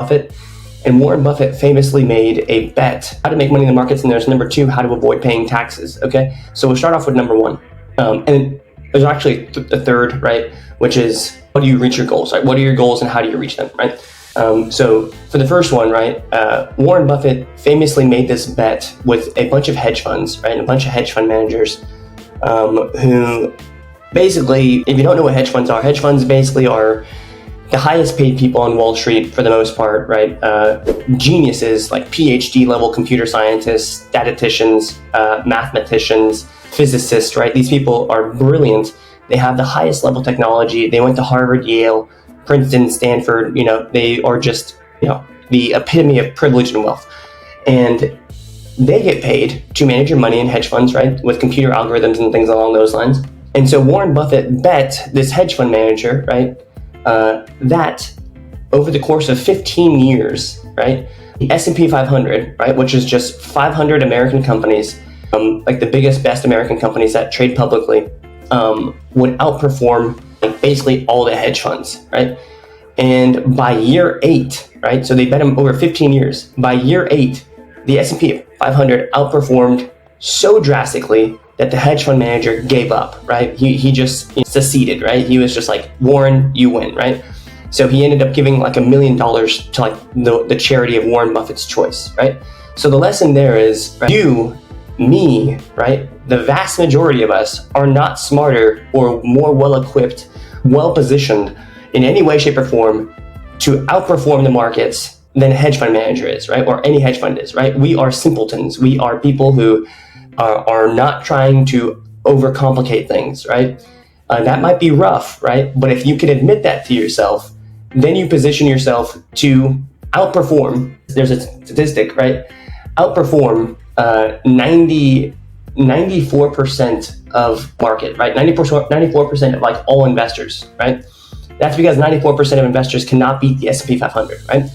Buffett. And Warren Buffett famously made a bet how to make money in the markets, and there's number 2, how to avoid paying taxes. Okay, so we'll start off with number 1, and there's actually a third, right? Which is, how do you reach your goals? Right? What are your goals and how do you reach them? Right? So for the first one, right, Warren Buffett famously made this bet with a bunch of hedge funds, right, and a bunch of hedge fund managers, who basically, if you don't know what hedge funds basically are the highest paid people on Wall Street for the most part, right? Geniuses like PhD level computer scientists, statisticians, mathematicians, physicists, right? These people are brilliant. They have the highest level technology. They went to Harvard, Yale, Princeton, Stanford. They are just, the epitome of privilege and wealth. And they get paid to manage your money in hedge funds, right? With computer algorithms and things along those lines. And so Warren Buffett bet this hedge fund manager, right? That over the course of 15 years, right, the S&P 500, right, which is just 500 American companies, like the biggest, best American companies that trade publicly, would outperform basically all the hedge funds, right? And by year 8, right, so they bet them over 15 years. By year 8, the S&P 500 outperformed so drastically that the hedge fund manager gave up, right? He just seceded, right? He was just like, Warren, you win, right? So he ended up giving like $1 million to like the charity of Warren Buffett's choice, right? So the lesson there is, right, you, me, right? The vast majority of us are not smarter or more well-equipped, well-positioned in any way, shape, or form to outperform the markets than a hedge fund manager is, right? Or any hedge fund is, right? We are simpletons. We are people who are not trying to overcomplicate things, right? That might be rough, right? But if you can admit that to yourself, then you position yourself to outperform. There's a statistic, right? Outperform 94% of market, right? 94% of like all investors, right? That's because 94% of investors cannot beat the S&P 500, right?